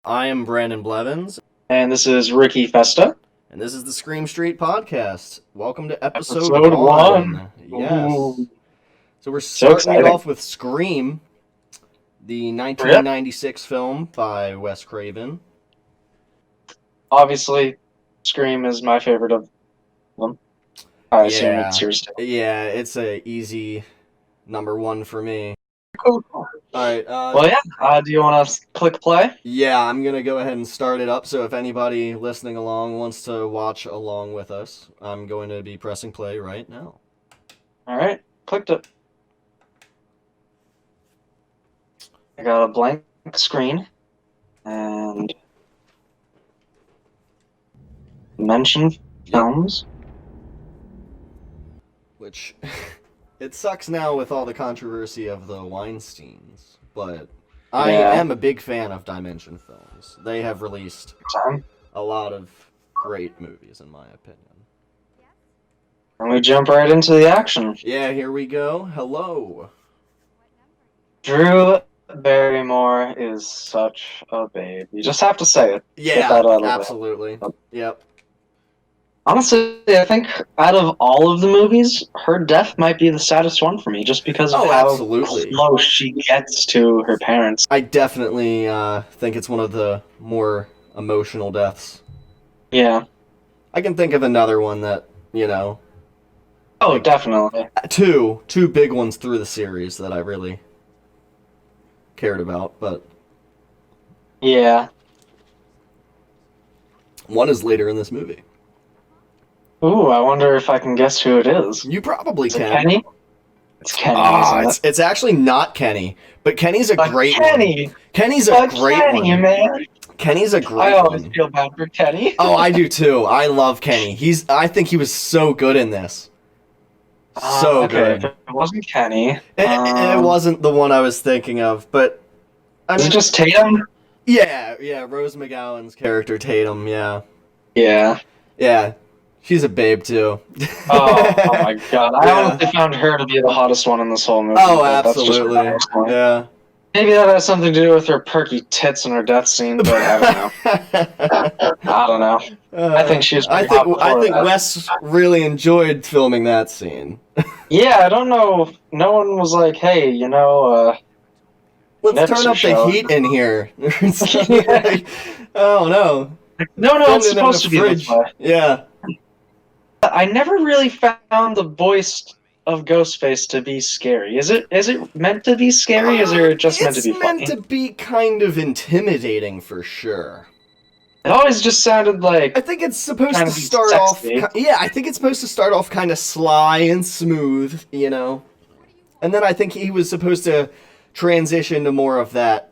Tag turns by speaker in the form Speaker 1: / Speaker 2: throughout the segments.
Speaker 1: I am Brandon Blevins,
Speaker 2: And this is Ricky Festa.
Speaker 1: and this is the Scream Street Podcast. Welcome to episode
Speaker 2: Episode 1.
Speaker 1: 1.
Speaker 2: Ooh,
Speaker 1: Yes. So we're
Speaker 2: so
Speaker 1: starting it
Speaker 2: exciting.
Speaker 1: off with Scream, the
Speaker 2: Yep.
Speaker 1: 1996 film by Wes Craven.
Speaker 2: Obviously, Scream is my favorite of them. I assume it's
Speaker 1: Yeah.
Speaker 2: yours too.
Speaker 1: Yeah, it's a easy number 1 for me.
Speaker 2: Cool.
Speaker 1: All right.
Speaker 2: Well, yeah. Do you want to click play?
Speaker 1: Yeah, I'm going to go ahead and start it up. So if anybody listening along wants to watch along with us, I'm going to be pressing play right now.
Speaker 2: All right. Clicked it. I got a blank screen. And mention films.
Speaker 1: Which, it sucks now with all the controversy of the Weinsteins, but I
Speaker 2: Yeah.
Speaker 1: am a big fan of Dimension films. They have released
Speaker 2: Time.
Speaker 1: a lot of great movies, in my opinion.
Speaker 2: And we jump right into the action.
Speaker 1: Yeah, here we go. Hello.
Speaker 2: Drew Barrymore is such a babe. You just have to say it. Get
Speaker 1: Yeah,
Speaker 2: that out of the way.
Speaker 1: absolutely. Yep.
Speaker 2: Honestly, I think out of all of the movies, her death might be the saddest one for me, just because of
Speaker 1: Oh,
Speaker 2: how
Speaker 1: absolutely.
Speaker 2: close she gets to her parents.
Speaker 1: I definitely think it's one of the more emotional deaths.
Speaker 2: Yeah.
Speaker 1: I can think of another one that, you know,
Speaker 2: Oh, definitely.
Speaker 1: two big ones through the series that I really cared about, but
Speaker 2: Yeah.
Speaker 1: one is later in this movie.
Speaker 2: Ooh, I wonder if I can guess who it is.
Speaker 1: You probably
Speaker 2: Is it
Speaker 1: can.
Speaker 2: Kenny? It's Kenny,
Speaker 1: Ah,
Speaker 2: isn't it?
Speaker 1: it's actually not Kenny, but Kenny's a
Speaker 2: But
Speaker 1: great
Speaker 2: Kenny!
Speaker 1: one. Kenny's a
Speaker 2: But
Speaker 1: great
Speaker 2: Kenny,
Speaker 1: one.
Speaker 2: man!
Speaker 1: Kenny's a
Speaker 2: I
Speaker 1: great
Speaker 2: always
Speaker 1: one.
Speaker 2: feel bad for Kenny.
Speaker 1: Oh, I do too. I love Kenny. I think he was so good in this. So
Speaker 2: okay, if
Speaker 1: good.
Speaker 2: it wasn't Kenny.
Speaker 1: It wasn't the one I was thinking of, but I
Speaker 2: Is
Speaker 1: mean,
Speaker 2: it just Tatum?
Speaker 1: yeah, Rose McGowan's character Tatum. Yeah,
Speaker 2: Yeah.
Speaker 1: she's a babe too.
Speaker 2: Oh my god. I
Speaker 1: Yeah.
Speaker 2: honestly found her to be the hottest one in this whole movie.
Speaker 1: Oh,
Speaker 2: but that's just
Speaker 1: absolutely.
Speaker 2: my personal-
Speaker 1: Yeah.
Speaker 2: Maybe that has something to do with her perky tits in her death scene, but I don't know. I don't know. I think she was
Speaker 1: I
Speaker 2: pretty
Speaker 1: think
Speaker 2: hot before that.
Speaker 1: Wes really enjoyed filming that scene.
Speaker 2: Yeah, I don't know. No one was like, hey,
Speaker 1: Let's
Speaker 2: Next
Speaker 1: turn up the
Speaker 2: show.
Speaker 1: heat in here. Like, oh no.
Speaker 2: no,
Speaker 1: Filmed
Speaker 2: it's
Speaker 1: it in
Speaker 2: supposed
Speaker 1: a
Speaker 2: to be this way.
Speaker 1: Yeah.
Speaker 2: I never really found the voice of Ghostface to be scary. Is it meant to be scary, or is it just meant to be funny?
Speaker 1: It's meant to be kind of intimidating for sure.
Speaker 2: It always just sounded like
Speaker 1: I think it's supposed
Speaker 2: Trying
Speaker 1: to
Speaker 2: to be
Speaker 1: start
Speaker 2: sexy.
Speaker 1: off. Yeah, I think it's supposed to start off kind of sly and smooth, you know. And then I think he was supposed to transition to more of that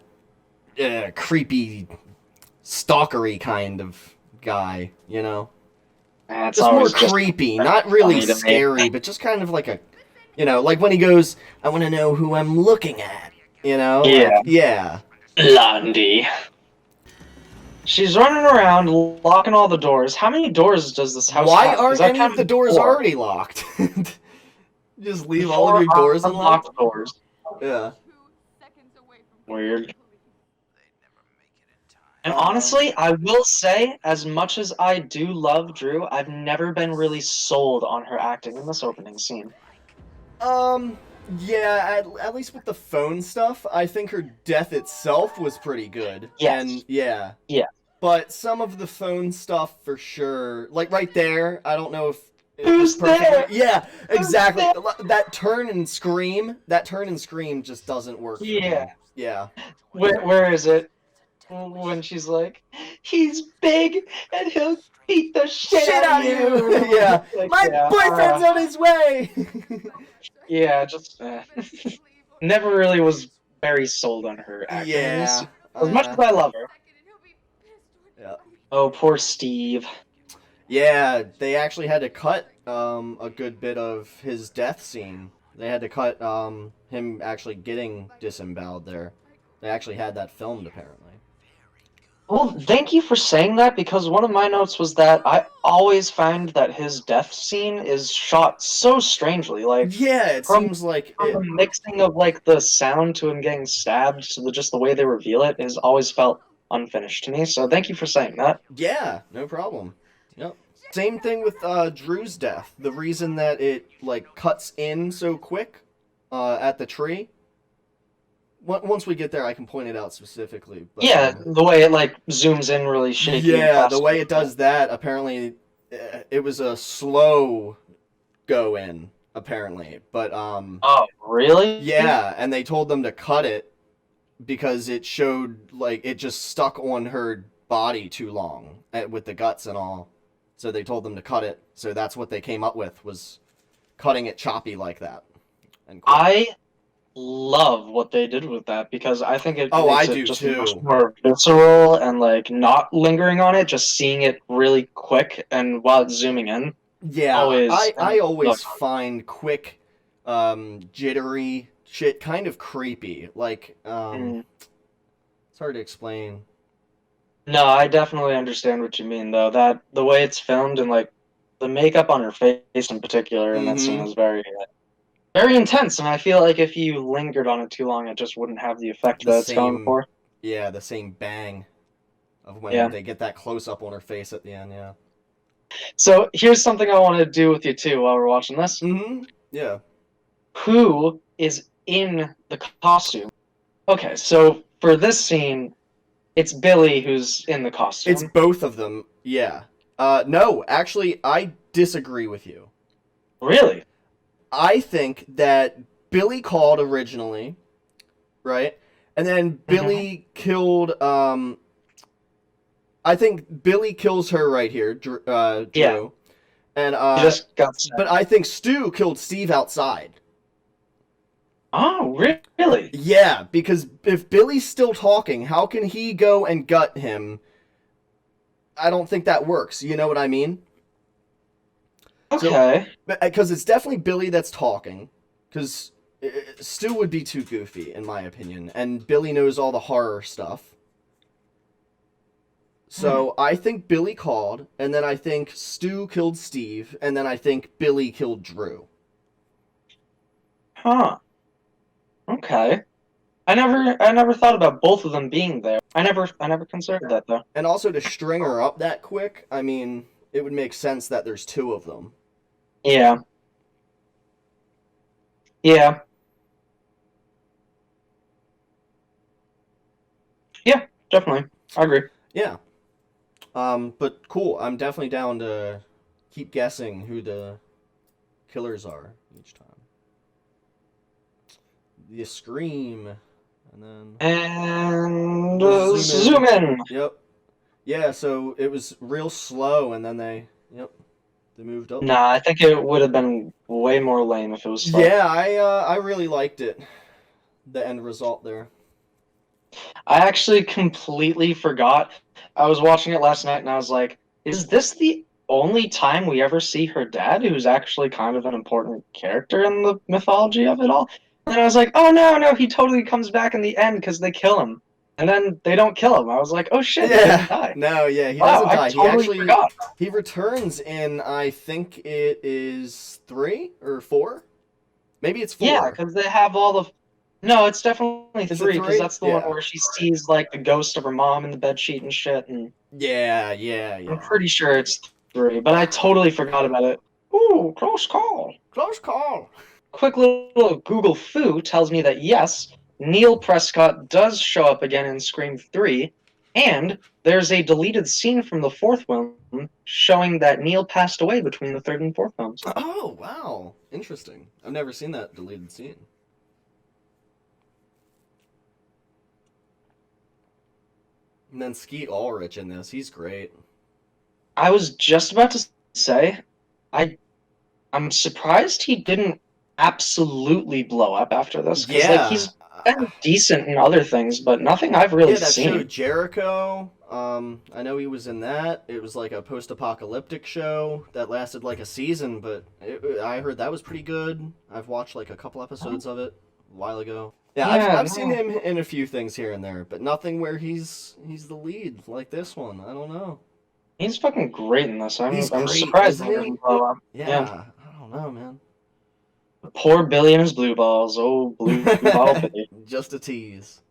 Speaker 1: creepy, stalkery kind of guy, you know.
Speaker 2: it's
Speaker 1: Just more
Speaker 2: always just
Speaker 1: creepy, not really
Speaker 2: funny to me.
Speaker 1: scary, but just kind of like a, you know, like when he goes, "I want to know who I'm looking at," you know.
Speaker 2: Yeah.
Speaker 1: Like, yeah.
Speaker 2: Blondie. She's running around locking all the doors. How many doors does this house
Speaker 1: Why
Speaker 2: have? 'Cause
Speaker 1: aren't
Speaker 2: I
Speaker 1: any of
Speaker 2: counted
Speaker 1: the doors
Speaker 2: 4.
Speaker 1: already locked? Just leave all of your
Speaker 2: 4
Speaker 1: doors unlocked.
Speaker 2: unlocked doors.
Speaker 1: Yeah.
Speaker 2: Weird. And honestly, I will say, as much as I do love Drew, I've never been really sold on her acting in this opening scene.
Speaker 1: Yeah, at least with the phone stuff, I think her death itself was pretty good.
Speaker 2: Yes.
Speaker 1: And yeah.
Speaker 2: Yeah.
Speaker 1: But some of the phone stuff for sure, like right there, I don't know if
Speaker 2: Who's
Speaker 1: it's perfect.
Speaker 2: there?
Speaker 1: Yeah, exactly.
Speaker 2: there?
Speaker 1: That turn and scream just doesn't work. For
Speaker 2: Yeah.
Speaker 1: me. Yeah.
Speaker 2: Where is it? When she's like, he's big and he'll beat the shit out of you.
Speaker 1: Yeah.
Speaker 2: Like,
Speaker 1: My
Speaker 2: yeah,
Speaker 1: boyfriend's on his way.
Speaker 2: Yeah, just never really was very sold on her acting.
Speaker 1: Yeah.
Speaker 2: As much as I love her.
Speaker 1: Yeah.
Speaker 2: Oh, poor Steve.
Speaker 1: Yeah, they actually had to cut a good bit of his death scene. They had to cut him actually getting disemboweled there. They actually had that filmed apparently.
Speaker 2: Well, thank you for saying that, because one of my notes was that I always find that his death scene is shot so strangely. Like,
Speaker 1: Yeah, it
Speaker 2: From-
Speaker 1: seems like
Speaker 2: the mixing of like the sound to him getting stabbed to just the way they reveal it has always felt unfinished to me. So thank you for saying that.
Speaker 1: Yeah, no problem. Yep. Same thing with Drew's death. The reason that it like cuts in so quick at the tree. Once we get there, I can point it out specifically. But,
Speaker 2: Yeah, the way it like zooms in really shaky.
Speaker 1: yeah,
Speaker 2: and
Speaker 1: the way it does that, apparently, it was a slow go in. Apparently, but
Speaker 2: Oh, really?
Speaker 1: yeah, and they told them to cut it because it showed like it just stuck on her body too long with the guts and all. So they told them to cut it. So that's what they came up with, was cutting it choppy like that. And quick.
Speaker 2: I love what they did with that because I think it
Speaker 1: Oh, I
Speaker 2: makes it
Speaker 1: do
Speaker 2: just
Speaker 1: too.
Speaker 2: much more visceral and like not lingering on it, just seeing it really quick and while it's zooming in.
Speaker 1: Yeah,
Speaker 2: Always,
Speaker 1: I always
Speaker 2: love
Speaker 1: find quick, jittery shit kind of creepy. Like,
Speaker 2: Mm.
Speaker 1: it's hard to explain.
Speaker 2: No, I definitely understand what you mean though. That the way it's filmed and like the makeup on her face in particular in that scene
Speaker 1: Mm-hmm.
Speaker 2: is very intense, and I feel like if you lingered on it too long, it just wouldn't have the effect
Speaker 1: The
Speaker 2: that it's going
Speaker 1: same,
Speaker 2: for.
Speaker 1: yeah, the same bang of when
Speaker 2: Yeah.
Speaker 1: they get that close up on her face at the end. Yeah.
Speaker 2: So here's something I want to do with you too while we're watching this.
Speaker 1: Mm-hmm. Yeah.
Speaker 2: Who is in the costume? Okay, so for this scene, it's Billy who's in the
Speaker 1: It's
Speaker 2: costume.
Speaker 1: both of them. Yeah. No, actually, I disagree with you.
Speaker 2: Really?
Speaker 1: I think that Billy called originally, right? And then Billy killed. I think Billy kills her right here, Drew.
Speaker 2: Yeah.
Speaker 1: And
Speaker 2: He just got set.
Speaker 1: but I think Stu killed Steve outside.
Speaker 2: Oh, really?
Speaker 1: Yeah, because if Billy's still talking, how can he go and gut him? I don't think that works. You know what I mean?
Speaker 2: Okay.
Speaker 1: Because it's definitely Billy that's talking. Because Stu would be too goofy, in my opinion, and Billy knows all the horror stuff. So I think Billy called, and then I think Stu killed Steve, and then I think Billy killed Drew.
Speaker 2: Huh. Okay. I never thought about both of them being there. I never considered that though.
Speaker 1: And also to string her up that quick, I mean, it would make sense that there's two of them.
Speaker 2: Yeah. Yeah. Yeah, definitely. I agree.
Speaker 1: Yeah. But cool. I'm definitely down to keep guessing who the killers are each time. You scream, and then
Speaker 2: And
Speaker 1: zoom
Speaker 2: zoom in.
Speaker 1: Yep. Yeah. So it was real slow, and then they moved up.
Speaker 2: Nah, I think it would have been way more lame if it was slow.
Speaker 1: Yeah, I really liked it. The end result there.
Speaker 2: I actually completely forgot. I was watching it last night and I was like, is this the only time we ever see her dad, who's actually kind of an important character in the mythology of it all? And then I was like, oh no, he totally comes back in the end because they kill him. And then they don't kill him. I was like, oh shit, he didn't die.
Speaker 1: No, yeah, he
Speaker 2: Wow,
Speaker 1: doesn't die.
Speaker 2: I totally
Speaker 1: He
Speaker 2: forgot.
Speaker 1: he returns in, I think it is 3 or 4. Maybe it's 4.
Speaker 2: Yeah, because they have all the. No, it's definitely
Speaker 1: Is it
Speaker 2: 3 because
Speaker 1: 3?
Speaker 2: that's the
Speaker 1: Yeah.
Speaker 2: one where she sees like the ghost of her mom in the bedsheet and shit. And
Speaker 1: Yeah.
Speaker 2: I'm pretty sure it's 3, but I totally forgot about it. Ooh, close call.
Speaker 1: Close call.
Speaker 2: Quick little Google foo tells me that yes, Neil Prescott does show up again in Scream 3, and there's a deleted scene from the 4th film showing that Neil passed away between the 3rd and 4th films.
Speaker 1: Oh, wow. Interesting. I've never seen that deleted scene. And then Skeet Ulrich in this. He's great.
Speaker 2: I was just about to say, I'm surprised he didn't absolutely blow up after this. Because
Speaker 1: Yeah.
Speaker 2: like, he's been decent in other things, but nothing I've really
Speaker 1: Yeah, that
Speaker 2: seen.
Speaker 1: show Jericho. I know he was in that. It was like a post-apocalyptic show that lasted like a season, but I heard that was pretty good. I've watched like a couple episodes of it a while ago. Yeah,
Speaker 2: Yeah,
Speaker 1: I've seen him in a few things here and there, but nothing where he's the lead like this one. I don't know.
Speaker 2: He's fucking great in this. I'm
Speaker 1: He's great,
Speaker 2: surprised he
Speaker 1: isn't he?
Speaker 2: didn't blow up.
Speaker 1: Yeah, I don't know, man.
Speaker 2: Poor Billy and his blue balls. Oh, blue ball Billy.
Speaker 1: Just a tease.